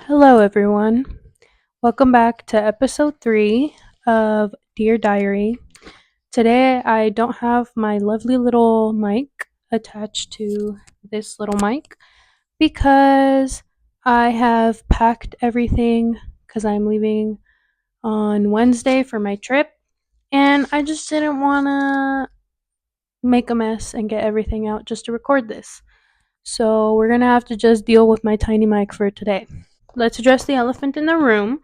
Hello, everyone. Welcome back to episode 3 of Dear Diary. Today, I don't have my lovely little mic attached to this little mic because I have packed everything because I'm leaving on Wednesday for my trip and I just didn't want to make a mess and get everything out just to record this. So, we're going to have to just deal with my tiny mic for today. Let's address the elephant in the room.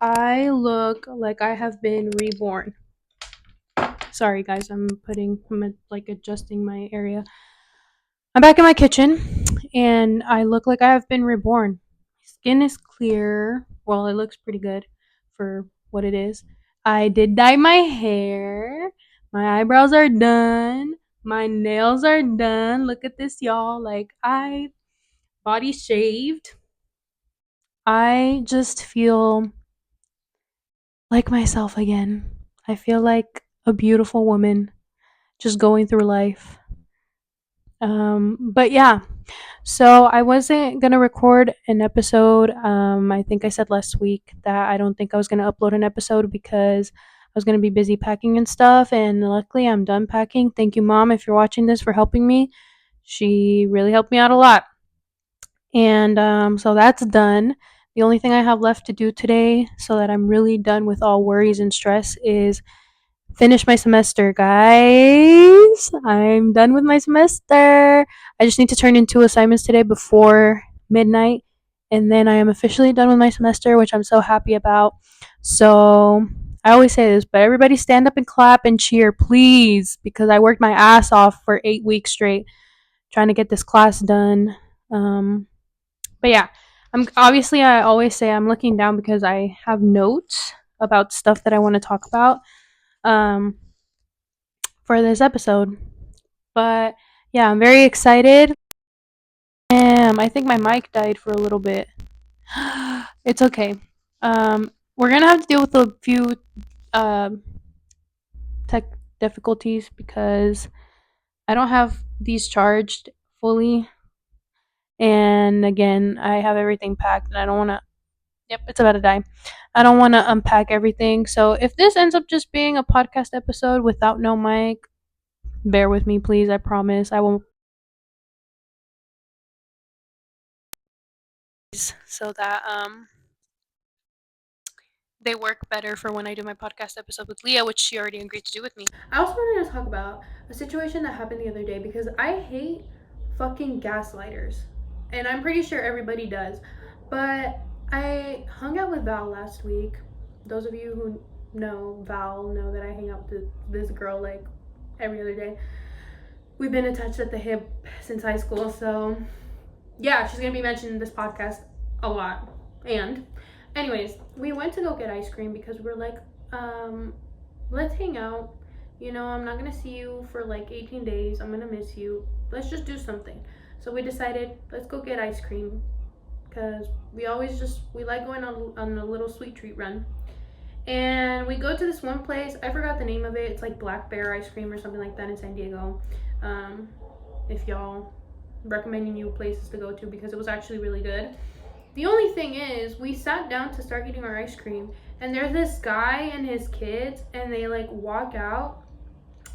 I look like I have been reborn. Sorry, guys, I'm adjusting my area. I'm back in my kitchen, and I look like I have been reborn. My skin is clear. Well, it looks pretty good for what it is. I did dye my hair. My eyebrows are done. My nails are done. Look at this, y'all. I body shaved. I just feel like myself again. I feel like a beautiful woman just going through life. But yeah, so I wasn't gonna record an episode. I think I said last week that I don't think I was gonna upload an episode because I was gonna be busy packing and stuff. And luckily, I'm done packing. Thank you, Mom, if you're watching this, for helping me. She really helped me out a lot. And so that's done. The only thing I have left to do today, so that I'm really done with all worries and stress, is finish my semester, guys. I'm done with my semester. I just need to turn in 2 assignments today before midnight, and then I am officially done with my semester, which I'm so happy about. So I always say this, but everybody stand up and clap and cheer, please, because I worked my ass off for 8 weeks straight trying to get this class done. But yeah, I always say I'm looking down because I have notes about stuff that I want to talk about um, for this episode. But yeah, I'm very excited. I think my mic died for a little bit. It's okay. We're gonna have to deal with a few um tech difficulties because I don't have these charged fully, and again, I have everything packed, and I don't want to. Yep, it's about to die. I don't want to unpack everything. So if this ends up just being a podcast episode without no mic, bear with me, please. I promise I won't. So that they work better for when I do my podcast episode with Leah, which she already agreed to do with me. I also wanted to talk about a situation that happened the other day because I hate fucking gaslighters. And I'm pretty sure everybody does. But I hung out with Val last week. Those of you who know Val know that I hang out with this girl like every other day. We've been attached at the hip since high school, so yeah, she's gonna be mentioned in this podcast a lot. And anyways, we went to go get ice cream because we're like, let's hang out. You know, I'm not gonna see you for like 18 days. I'm gonna miss you. Let's just do something. So we decided, let's go get ice cream because we like going on a little sweet treat run. And we go to this one place. I forgot the name of it. It's like Black Bear ice cream or something like that in San Diego. If y'all recommending you places to go to because it was actually really good. The only thing is, we sat down to start eating our ice cream, and there's this guy and his kids, and they like walk out,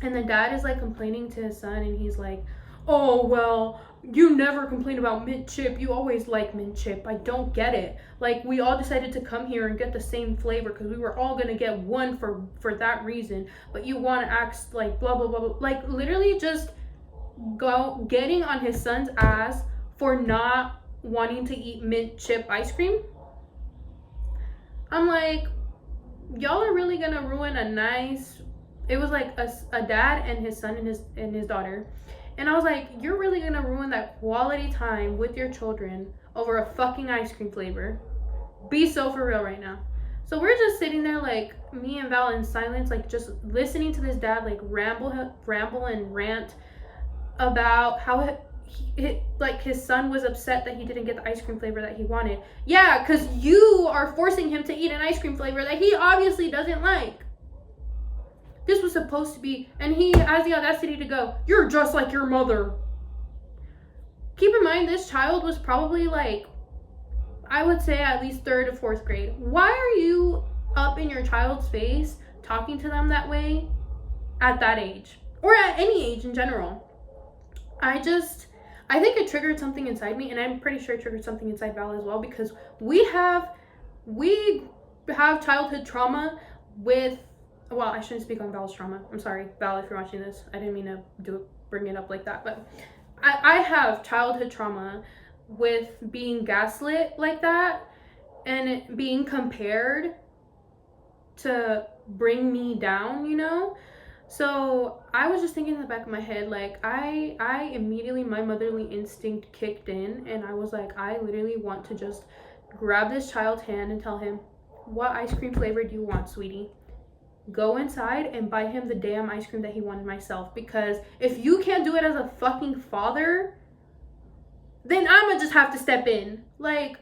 and the dad is like complaining to his son, and he's like, "Oh well, you never complain about mint chip. You always like mint chip. I don't get it. Like we all decided to come here and get the same flavor because we were all gonna get one for that reason. But you want to act like blah blah blah blah. Like literally just go getting on his son's ass for not wanting to eat mint chip ice cream. I'm like, y'all are really gonna ruin a nice. It was like a dad and his son and his daughter, and I was like, you're really gonna ruin that quality time with your children over a fucking ice cream flavor. Be so for real right now. So we're just sitting there like me and Val in silence, like just listening to this dad like ramble and rant about how like his son was upset that he didn't get the ice cream flavor that he wanted. Yeah, because you are forcing him to eat an ice cream flavor that he obviously doesn't like. This was supposed to be, and he has the audacity to go, "You're just like your mother." Keep in mind, this child was probably like, I would say at least 3rd to 4th grade. Why are you up in your child's face talking to them that way at that age? Or at any age in general. I think it triggered something inside me, and I'm pretty sure it triggered something inside Val as well, because we have childhood trauma with, well, I shouldn't speak on Val's trauma. I'm sorry, Val, if you're watching this. I didn't mean to bring it up like that, but I have childhood trauma with being gaslit like that, and it being compared to bring me down, you know? So I was just thinking in the back of my head, like, I immediately, my motherly instinct kicked in, and I was like, I literally want to just grab this child's hand and tell him, what ice cream flavor do you want, sweetie? Go inside and buy him the damn ice cream that he wanted myself, because if you can't do it as a fucking father, then I'ma just have to step in. Like,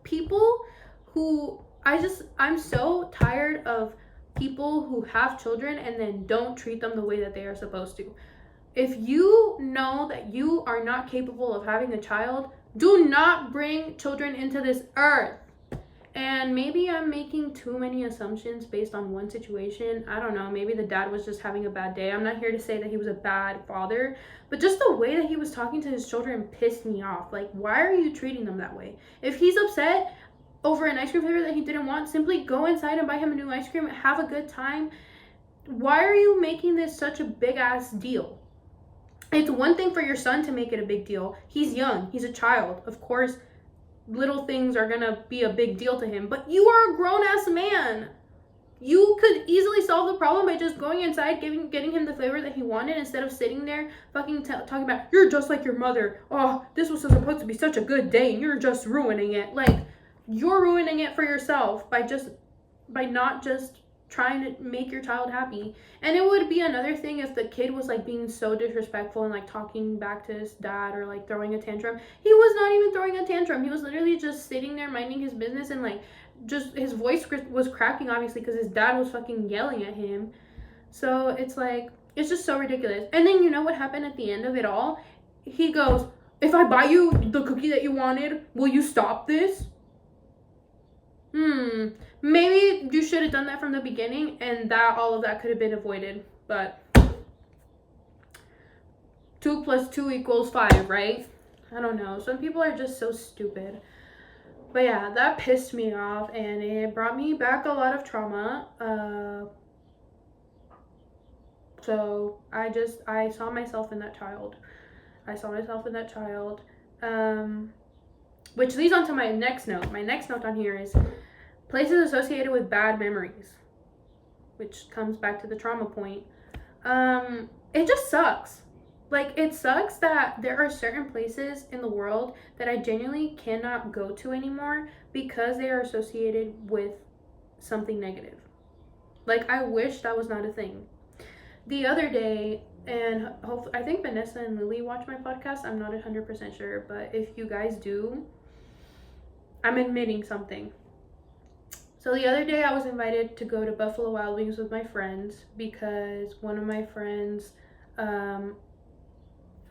people who, I'm so tired of people who have children and then don't treat them the way that they are supposed to. If you know that you are not capable of having a child, do not bring children into this earth. And maybe I'm making too many assumptions based on one situation. I don't know. Maybe the dad was just having a bad day. I'm not here to say that he was a bad father, but just the way that he was talking to his children pissed me off. Like, why are you treating them that way? If he's upset over an ice cream flavor that he didn't want, simply go inside and buy him a new ice cream and have a good time. Why are you making this such a big ass deal? It's one thing for your son to make it a big deal. He's young. He's a child. Of course, little things are gonna be a big deal to him, but you are a grown-ass man. You could easily solve the problem by just going inside, getting him the flavor that he wanted, instead of sitting there fucking talking about, you're just like your mother. Oh, this was supposed to be such a good day, and you're just ruining it. Like, you're ruining it for yourself by not just trying to make your child happy. And it would be another thing if the kid was like being so disrespectful and like talking back to his dad or like throwing a tantrum. He was not even throwing a tantrum. He was literally just sitting there minding his business, and like just his voice was cracking, obviously, because his dad was fucking yelling at him. So it's like, it's just so ridiculous. And then you know what happened at the end of it all? He goes, if I buy you the cookie that you wanted, will you stop this? Maybe you should have done that from the beginning, and all of that could have been avoided. But 2 + 2 = 5, right? I don't know. Some people are just so stupid. But yeah, that pissed me off, and it brought me back a lot of trauma. So I saw myself in that child. Which leads on to my next note. My next note on here is places associated with bad memories, which comes back to the trauma point. It just sucks. Like, it sucks that there are certain places in the world that I genuinely cannot go to anymore because they are associated with something negative. Like, I wish that was not a thing. The other day, and I think Vanessa and Lily watch my podcast. I'm not 100% sure, but if you guys do, I'm admitting something. So the other day I was invited to go to Buffalo Wild Wings with my friends because one of my friends,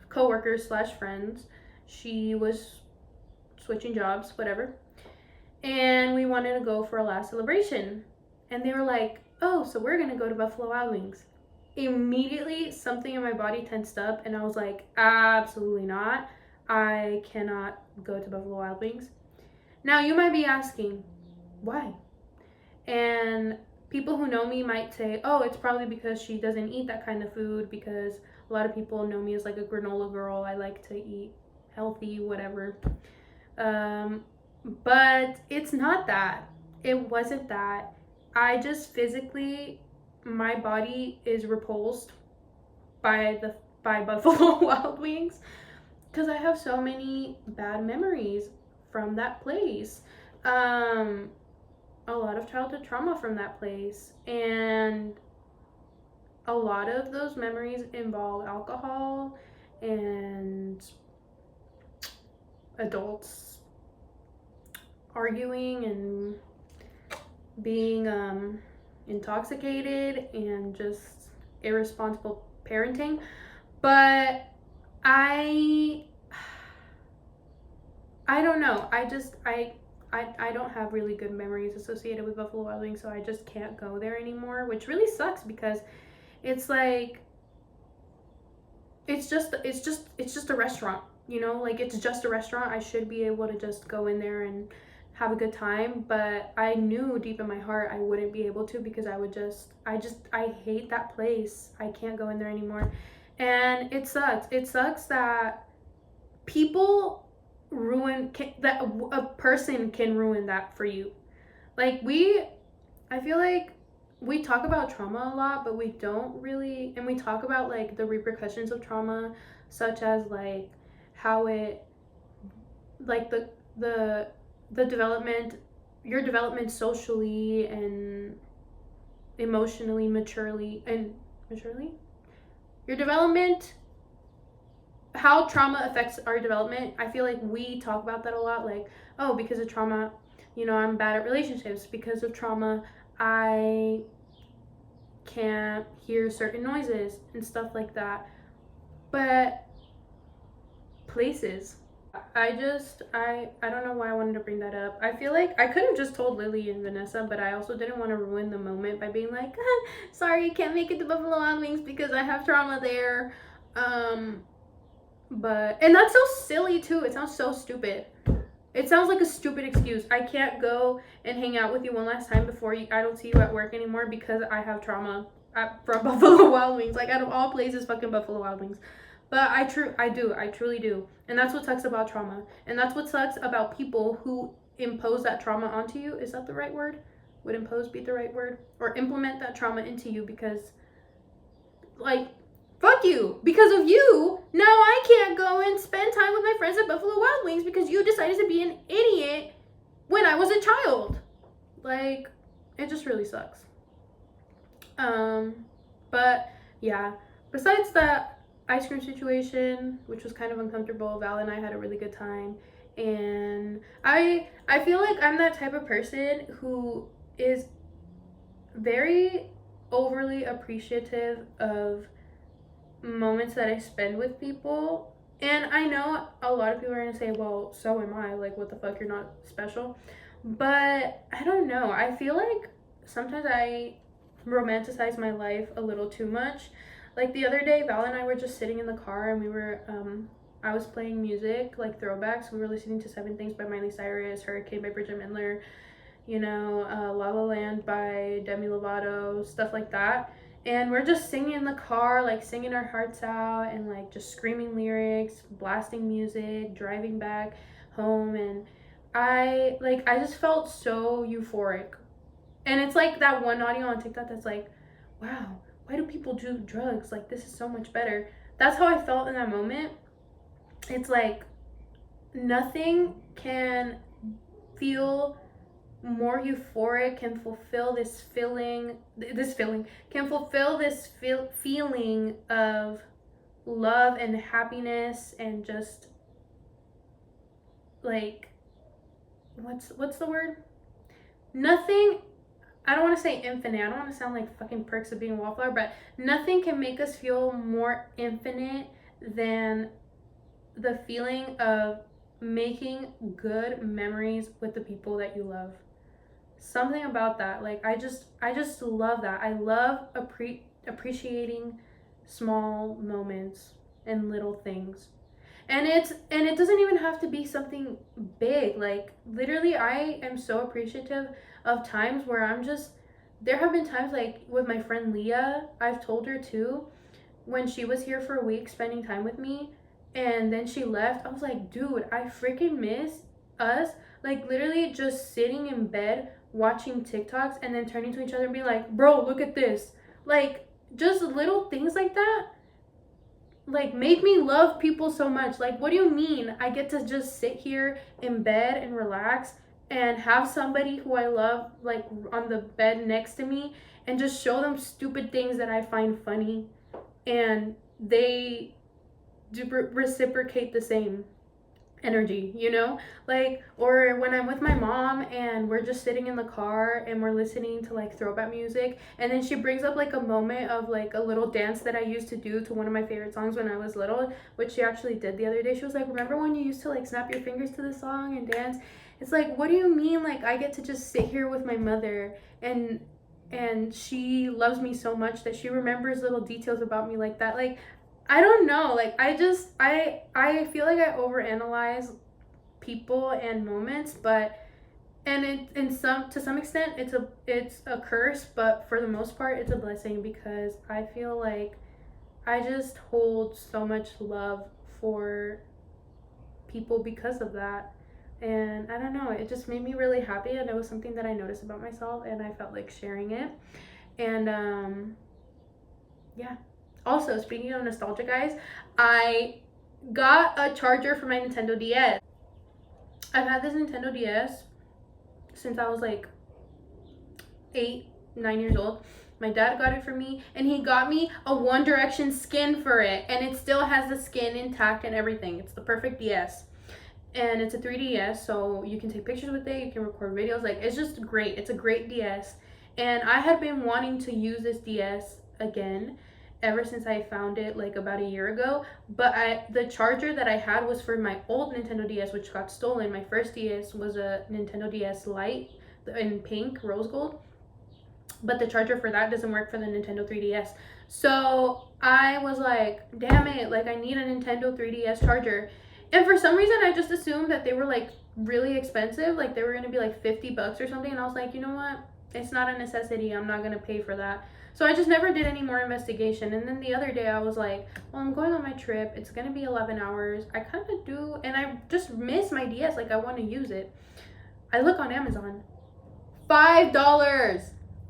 co-workers / friends, she was switching jobs, whatever. And we wanted to go for a last celebration. And they were like, oh, so we're going to go to Buffalo Wild Wings. Immediately, something in my body tensed up, and I was like, absolutely not. I cannot go to Buffalo Wild Wings. Now, you might be asking, why? And people who know me might say, oh, it's probably because she doesn't eat that kind of food, because a lot of people know me as like a granola girl. I like to eat healthy, whatever. But it's not that. It wasn't that. I just physically, my body is repulsed by Buffalo Wild Wings because I have so many bad memories from that place. A lot of childhood trauma from that place, and a lot of those memories involve alcohol and adults arguing and being intoxicated and just irresponsible parenting. But I I don't know. I don't have really good memories associated with Buffalo Wild Wings, so I just can't go there anymore, which really sucks because it's like it's just a restaurant, like it's just a restaurant. I should be able to just go in there and have a good time, but I knew deep in my heart I wouldn't be able to because I hate that place. I can't go in there anymore. And it sucks that people that a person can ruin that for you. Like I feel like we talk about trauma a lot, but we don't really, and we talk about like the repercussions of trauma, such as like how it, like the the development, your development socially and emotionally, maturely, your development, how trauma affects our development. I feel like we talk about that a lot, like, oh, because of trauma, I'm bad at relationships. Because of trauma, I can't hear certain noises and stuff like that. But places, I don't know why I wanted to bring that up. I feel like I could have just told Lily and Vanessa, but I also didn't want to ruin the moment by being like, sorry, I can't make it to Buffalo Wild Wings because I have trauma there. But, and that's so silly too. It sounds so stupid. It sounds like a stupid excuse. I can't go and hang out with you one last time before I don't see you at work anymore because I have trauma from Buffalo Wild Wings. Like, out of all places, fucking Buffalo Wild Wings. But I truly do. And that's what sucks about trauma. And that's what sucks about people who impose that trauma onto you. Is that the right word? Would impose be the right word? Or implement that trauma into you because, like, fuck you. Because of you, now I can't go and spend time with my friends at Buffalo Wild Wings because you decided to be an idiot when I was a child. Like, it just really sucks. But yeah, besides that ice cream situation, which was kind of uncomfortable, Val and I had a really good time. And I feel like I'm that type of person who is very overly appreciative of moments that I spend with people. And I know a lot of people are gonna say, well, so am I. Like, what the fuck? You're not special. But I don't know. I feel like sometimes I romanticize my life a little too much. Like the other day, Val and I were just sitting in the car and I was playing music, like throwbacks. We were listening to Seven Things by Miley Cyrus, Hurricane by Bridget Mendler, La La Land by Demi Lovato, stuff like that. And we're just singing in the car, like singing our hearts out and like just screaming lyrics, blasting music, driving back home. And I just felt so euphoric. And it's like that one audio on TikTok that's like, wow, why do people do drugs? Like, this is so much better. That's how I felt in that moment. It's like nothing can feel more euphoric, can fulfill this feeling of love and happiness and just like, what's the word? Nothing, I don't want to say infinite. I don't want to sound like fucking Perks of Being a Wallflower, but nothing can make us feel more infinite than the feeling of making good memories with the people that you love. Something about that, like, I just love that. I love appreciating small moments and little things. And it doesn't even have to be something big. Like, literally, I am so appreciative of times where there have been times, like with my friend Leah, I've told her too, when she was here for a week spending time with me and then she left, I was like, dude, I freaking miss us. Like, literally just sitting in bed watching TikToks and then turning to each other and being like, bro, look at this. Like, just little things like that, like, make me love people so much. Like, what do you mean I get to just sit here in bed and relax and have somebody who I love, like, on the bed next to me and just show them stupid things that I find funny and they reciprocate the same. energy, you know? Like, or when I'm with my mom and we're just sitting in the car and we're listening to like throwback music, and then she brings up like a moment of like a little dance that I used to do to one of my favorite songs when I was little, which she actually did the other day. She was like, remember when you used to like snap your fingers to the song and dance? It's like, what do you mean? Like, I get to just sit here with my mother, and she loves me so much that she remembers little details about me like that. Like, I don't know. Like, I feel like I overanalyze people and moments, but and it in some to some extent it's a curse, but for the most part it's a blessing, because I feel like I just hold so much love for people because of that. And I don't know, it just made me really happy, and it was something that I noticed about myself and I felt like sharing it. And yeah. Also, speaking of nostalgia, guys, I got a charger for my Nintendo DS. I've had this Nintendo DS since I was like 8, 9 years old. My dad got it for me, and he got me a One Direction skin for it, and it still has the skin intact and everything. It's the perfect DS. And it's a 3DS, so you can take pictures with it, you can record videos. Like, it's just great. It's a great DS. And I had been wanting to use this DS again ever since I found it like about a year ago. But the charger that I had was for my old Nintendo DS, which got stolen. My first DS was a Nintendo DS Lite in pink, rose gold. But the charger for that doesn't work for the Nintendo 3DS. So I was like, damn it, like I need a Nintendo 3DS charger. And for some reason I just assumed that they were like really expensive, like they were going to be like $50 or something, and I was like, you know what? It's not a necessity. I'm not going to pay for that. So I just never did any more investigation. And then the other day I was like, well, I'm going on my trip. It's going to be 11 hours. I kind of do, and I just miss my DS, like I want to use it. I look on Amazon. $5.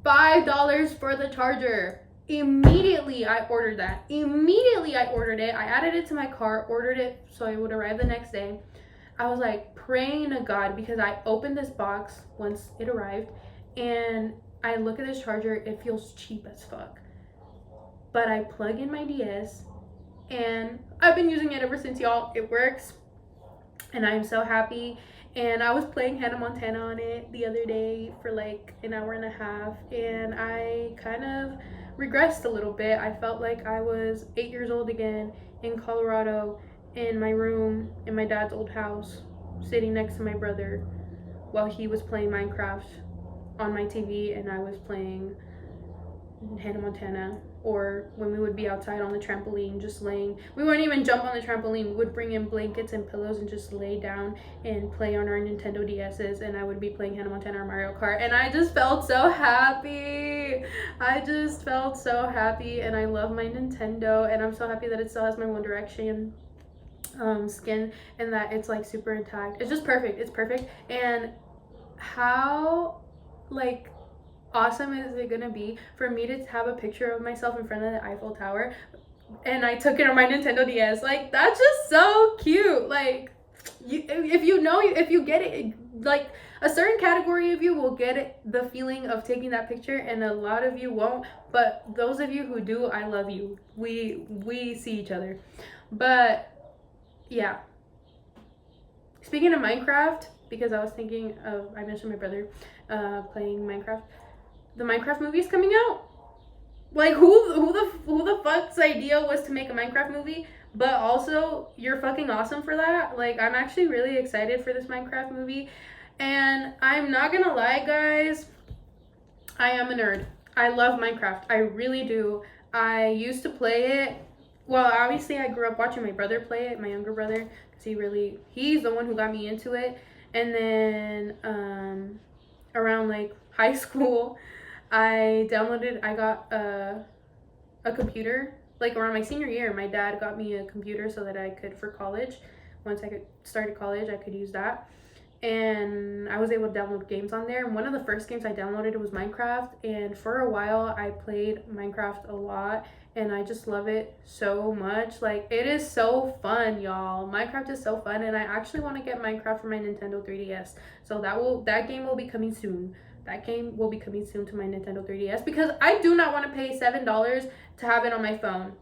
$5 for the charger. Immediately I ordered that. Immediately I ordered it. I added it to my cart, ordered it so it would arrive the next day. I was like praying to God, because I opened this box once it arrived and I look at this charger. It feels cheap as fuck. But I plug in my DS and I've been using it ever since, y'all. It works and I am so happy. And I was playing Hannah Montana on it the other day for like an hour and a half, and I kind of regressed a little bit. I felt like I was 8 years old again in Colorado, in my room in my dad's old house, sitting next to my brother while he was playing Minecraft on my TV and I was playing Hannah Montana. Or when we would be outside on the trampoline just laying, we wouldn't even jump on the trampoline, we would bring in blankets and pillows and just lay down and play on our Nintendo DS's, and I would be playing Hannah Montana or Mario Kart, and I just felt so happy. I just felt so happy, and I love my Nintendo, and I'm so happy that it still has my One Direction skin and that it's like super intact. It's just perfect. It's perfect. And how like awesome is it gonna be for me to have a picture of myself in front of the Eiffel Tower and I took it on my Nintendo DS? Like, that's just so cute. Like, if you get it, like a certain category of you will get it, the feeling of taking that picture, and a lot of you won't. But those of you who do, I love you. We see each other. But yeah, speaking of Minecraft, because I was thinking of, I mentioned my brother playing Minecraft. The Minecraft movie is coming out. Like, who the fuck's idea was to make a Minecraft movie? But also, you're fucking awesome for that. Like, I'm actually really excited for this Minecraft movie. And I'm not gonna lie, guys, I am a nerd. I love Minecraft. I really do. I used to play it. Well, obviously, I grew up watching my brother play it, my younger brother, because he's the one who got me into it. And then around like high school, I got a computer. Like around my senior year, my dad got me a computer so that I could, for college, once I started college, I could use that. And I was able to download games on there. And one of the first games I downloaded was Minecraft. And for a while, I played Minecraft a lot. And I just love it so much. Like, it is so fun, y'all. Minecraft is so fun. And I actually want to get Minecraft for my Nintendo 3DS. So that game will be coming soon. That game will be coming soon to my Nintendo 3DS, because I do not want to pay $7 to have it on my phone.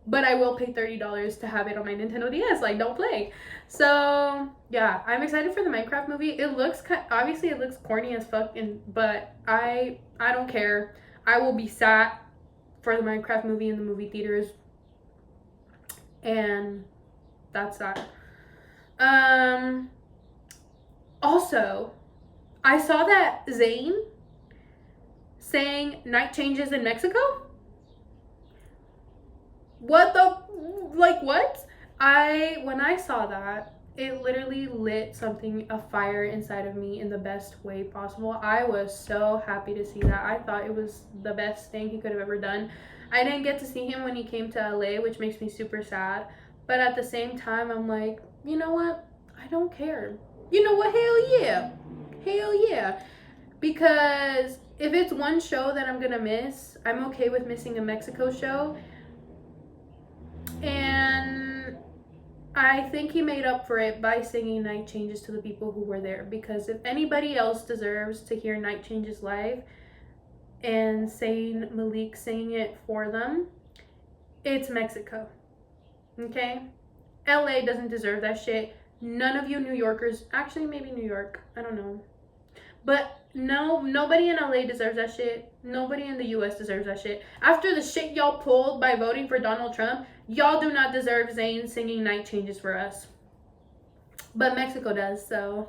but I will pay $30 to have it on my Nintendo DS. Like, don't play. So yeah, I'm excited for the Minecraft movie. It looks obviously it looks corny as fuck, but I don't care. I will be sat for the Minecraft movie in the movie theaters, and that's that. Also, I saw that Zayn sang Night Changes in Mexico. What the, like, what? When I saw that, it literally lit a fire inside of me in the best way possible. I was so happy to see that. I thought it was the best thing he could have ever done. I didn't get to see him when he came to LA, which makes me super sad. But at the same time, I'm like, you know what? I don't care. You know what? Hell yeah. Hell yeah. Because if it's one show that I'm gonna miss, I'm okay with missing a Mexico show. And I think he made up for it by singing Night Changes to the people who were there. Because if anybody else deserves to hear Night Changes live and Malik singing it for them, it's Mexico. Okay? LA doesn't deserve that shit. None of you New Yorkers, actually maybe New York, I don't know. But no, nobody in LA deserves that shit. Nobody in the US deserves that shit. After the shit y'all pulled by voting for Donald Trump, y'all do not deserve Zayn singing Night Changes for us. But Mexico does, so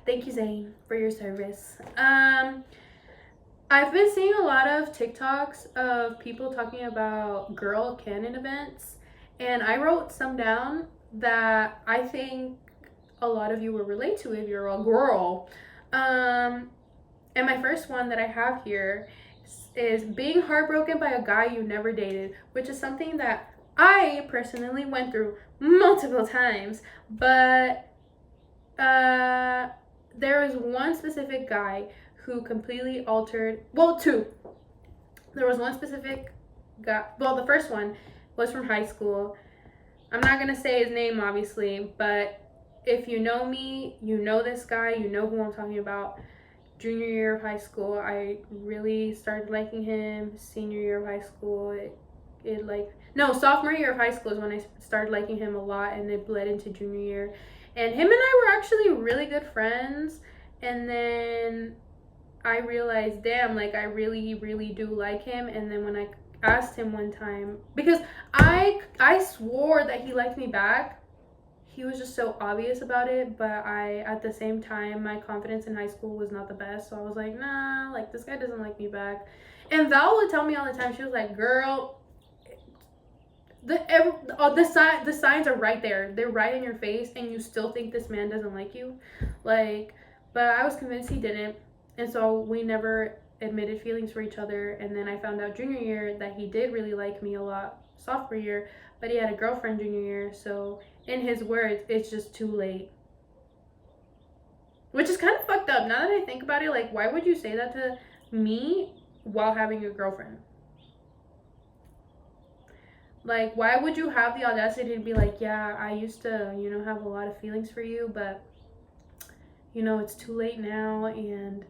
thank you, Zayn, for your service. I've been seeing a lot of TikToks of people talking about girl canon events, and I wrote some down that I think a lot of you will relate to if you're a girl. And my first one that I have here is being heartbroken by a guy you never dated, which is something that I personally went through multiple times. But there was one specific guy who completely altered, well, two. There was one specific guy, well, the first one was from high school. I'm not gonna say his name, obviously, but if you know me, you know this guy, you know who I'm talking about. Junior year of high school, I really started liking him. Senior year of high school, sophomore year of high school is when I started liking him a lot, and it bled into junior year. And him and I were actually really good friends. And then I realized, damn, like, I really, really do like him. And then when I asked him one time, because I swore that he liked me back, he was just so obvious about it. But at the same time, my confidence in high school was not the best, so I was like, nah, like, this guy doesn't like me back. And Val would tell me all the time, she was like, girl, the signs are right there, they're right in your face, and you still think this man doesn't like you. Like, but I was convinced he didn't, and so we never admitted feelings for each other. And then I found out junior year that he did really like me a lot sophomore year, but he had a girlfriend junior year. So in his words, it's just too late, which is kind of fucked up now that I think about it. Like, why would you say that to me while having a girlfriend? Like, why would you have the audacity to be like, yeah, I used to, have a lot of feelings for you, but it's too late now, and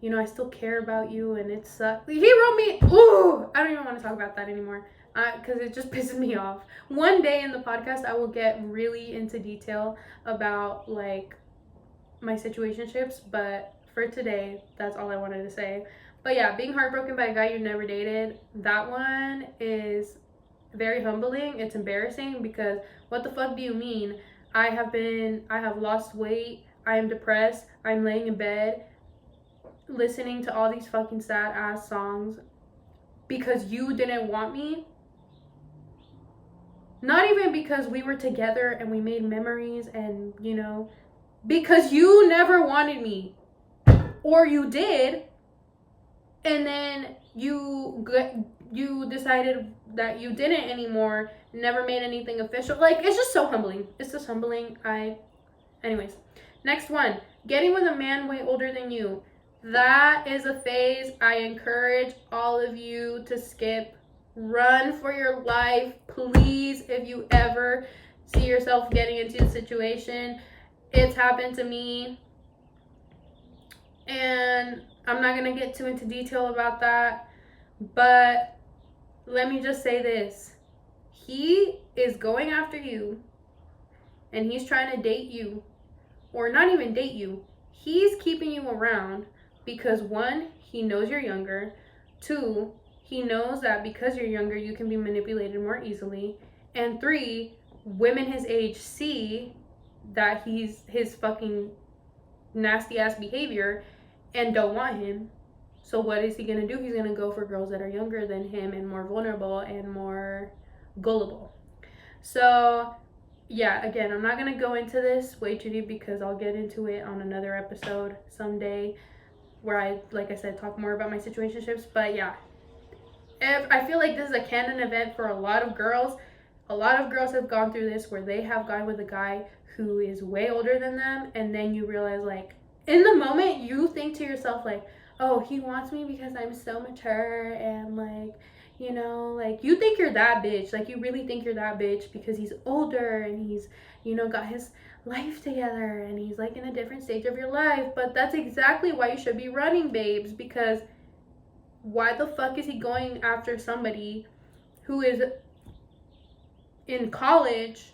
I still care about you, and it sucks. He wrote me, ooh, I don't even want to talk about that anymore, because it just pisses me off. One day in the podcast, I will get really into detail about, like, my situationships, but for today, that's all I wanted to say. But yeah, being heartbroken by a guy you never dated, that one is very humbling. It's embarrassing, because what the fuck do you mean? I have lost weight, I am depressed, I'm laying in bed listening to all these fucking sad ass songs because you didn't want me. Not even because we were together and we made memories, and because you never wanted me, or you did, and then you decided that you didn't anymore, never made anything official. Like, it's just so humbling. It's just humbling. Anyways, next one, getting with a man way older than you. That is a phase I encourage all of you to skip. Run for your life, please, if you ever see yourself getting into a situation. It's happened to me, and I'm not going to get too into detail about that, but let me just say this. He is going after you and he's trying to date you, or not even date you. He's keeping you around because one, he knows you're younger. Two, he knows that because you're younger, you can be manipulated more easily. And three, women his age see that he's his fucking nasty ass behavior and don't want him. So what is he gonna do? He's gonna go for girls that are younger than him and more vulnerable and more gullible. So yeah, again, I'm not gonna go into this way too deep because I'll get into it on another episode someday where I, like I said, talk more about my situationships. But yeah, I feel like this is a canon event for a lot of girls. A lot of girls have gone through this where they have gone with a guy who is way older than them, and then you realize, like, in the moment, you think to yourself, like, oh, he wants me because I'm so mature and, like, you know, like, you think you're that bitch. Like, you really think you're that bitch because he's older and he's, you know, got his life together and he's, like, in a different stage of your life. But that's exactly why you should be running, babes, because why the fuck is he going after somebody who is in college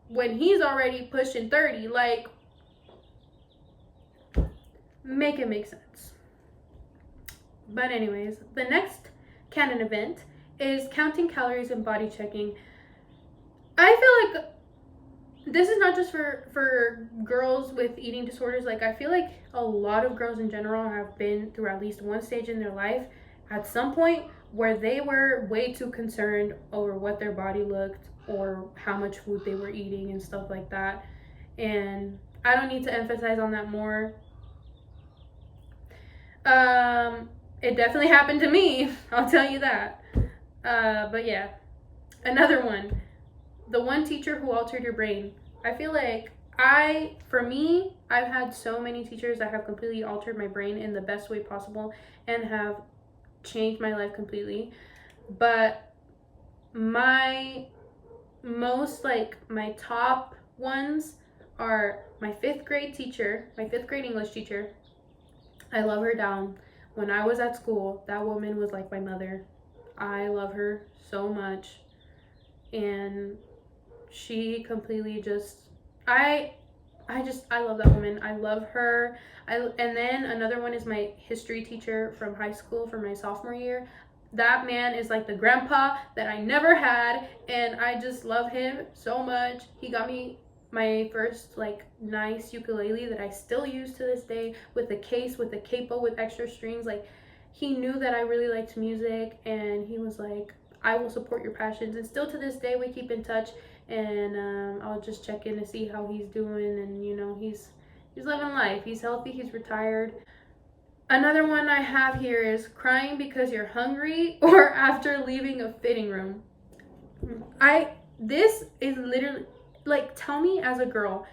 when he's already pushing 30? Like, make it make sense. But anyways, the next canon event is counting calories and body checking. I feel like this is not just for girls with eating disorders. Like, I feel like a lot of girls in general have been through at least one stage in their life at some point where they were way too concerned over what their body looked or how much food they were eating and stuff like that. And I don't need to emphasize on that more. It definitely happened to me, I'll tell you that. But yeah, another one. The one teacher who altered your brain. I feel like for me, I've had so many teachers that have completely altered my brain in the best way possible and have changed my life completely. But my top ones are my 5th grade teacher, my 5th grade English teacher. I love her down. When I was at school, that woman was like my mother. I love her so much. And she completely just, I love that woman. I love her. And then another one is my history teacher from high school for my sophomore year. That man is like the grandpa that I never had, and I just love him so much. He got me my first like nice ukulele that I still use to this day, with a case, with a capo, with extra strings. Like, he knew that I really liked music, and he was like, I will support your passions. And still to this day we keep in touch, and I'll just check in to see how he's doing. And you know, he's living life, he's healthy, he's retired. Another one I have here is crying because you're hungry or after leaving a fitting room. This is literally, like, tell me as a girl,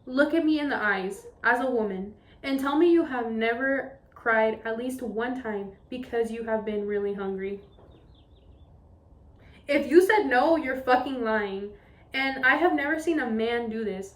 look at me in the eyes as a woman, and tell me you have never cried at least one time because you have been really hungry. If you said no, you're fucking lying. And I have never seen a man do this.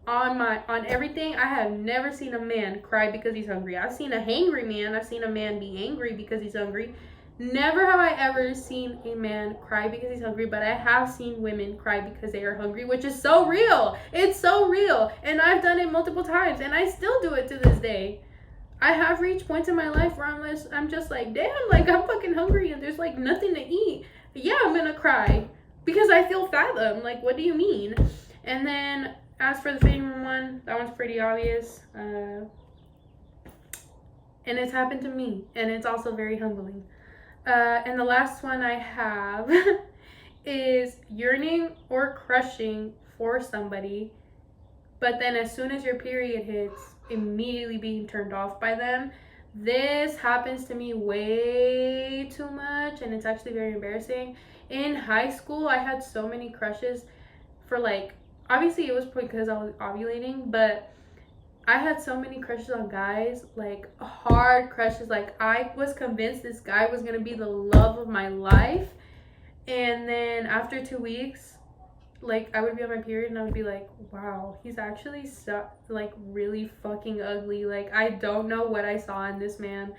On everything, I have never seen a man cry because he's hungry. I've seen a hangry man. I've seen a man be angry because he's hungry. Never have I ever seen a man cry because he's hungry, but I have seen women cry because they are hungry, which is so real. It's so real. And I've done it multiple times, and I still do it to this day. I have reached points in my life where I'm just like, damn, like, I'm fucking hungry and there's like nothing to eat. Yeah, I'm gonna cry because I feel fathom. Like, what do you mean? And then as for the fitting room one, that one's pretty obvious. And it's happened to me, and it's also very humbling. And the last one I have is yearning or crushing for somebody, but then as soon as your period hits, immediately being turned off by them. This happens to me way too much, and it's actually very embarrassing. In high school, I had so many crushes for, like, obviously it was because I was ovulating, but I had so many crushes on guys, like hard crushes. Like, I was convinced this guy was gonna be the love of my life, and then after 2 weeks, like, I would be on my period and I would be like, wow, he's actually so, like, really fucking ugly. Like, I don't know what I saw in this man.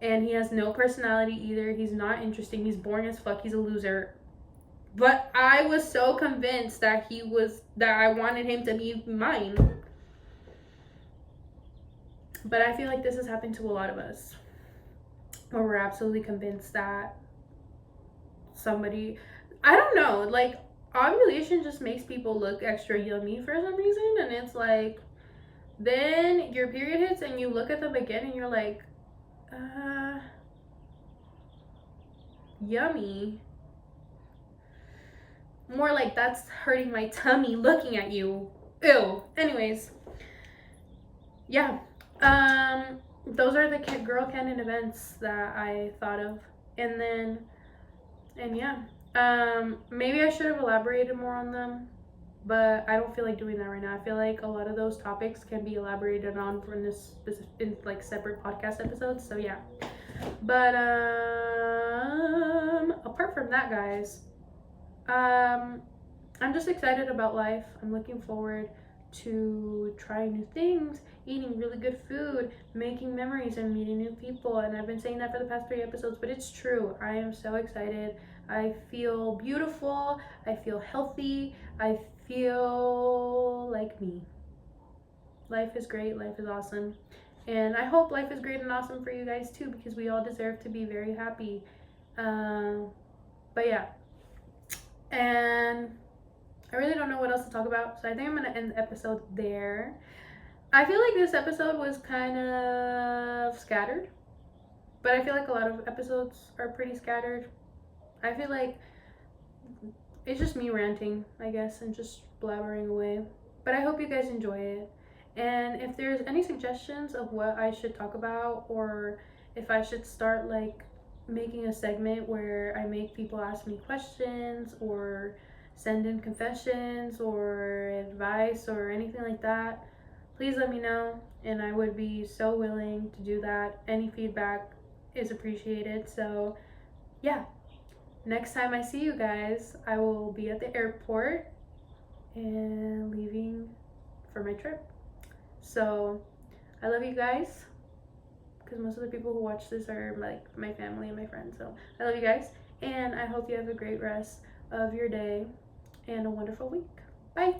And he has no personality either. He's not interesting. He's boring as fuck. He's a loser. But I was so convinced that I wanted him to be mine. But I feel like this has happened to a lot of us, where we're absolutely convinced that somebody, I don't know, like, ovulation just makes people look extra yummy for some reason. And it's like, then your period hits and you look at them again and you're like, yummy. More like, that's hurting my tummy looking at you. Ew. Anyways, yeah. Those are the girl canon events that I thought of. And yeah. Maybe I should have elaborated more on them, but I don't feel like doing that right now. I feel like a lot of those topics can be elaborated on in like separate podcast episodes. So yeah. But apart from that, guys, I'm just excited about life. I'm looking forward to trying new things, eating really good food, making memories, and meeting new people. And I've been saying that for the past 3 episodes, but it's true. I am so excited. I feel beautiful. I feel healthy. I feel like me. Life is great. Life is awesome. And I hope life is great and awesome for you guys too, because we all deserve to be very happy. But yeah. And I really don't know what else to talk about, so I think I'm going to end the episode there. I feel like this episode was kind of scattered, but I feel like a lot of episodes are pretty scattered. I feel like it's just me ranting, I guess, and just blabbering away. But I hope you guys enjoy it. And if there's any suggestions of what I should talk about, or if I should start like making a segment where I make people ask me questions or send in confessions or advice or anything like that, please let me know, and I would be so willing to do that. Any feedback is appreciated. So yeah, next time I see you guys, I will be at the airport and leaving for my trip. So I love you guys, because most of the people who watch this are like my family and my friends. So I love you guys, and I hope you have a great rest of your day and a wonderful week. Bye.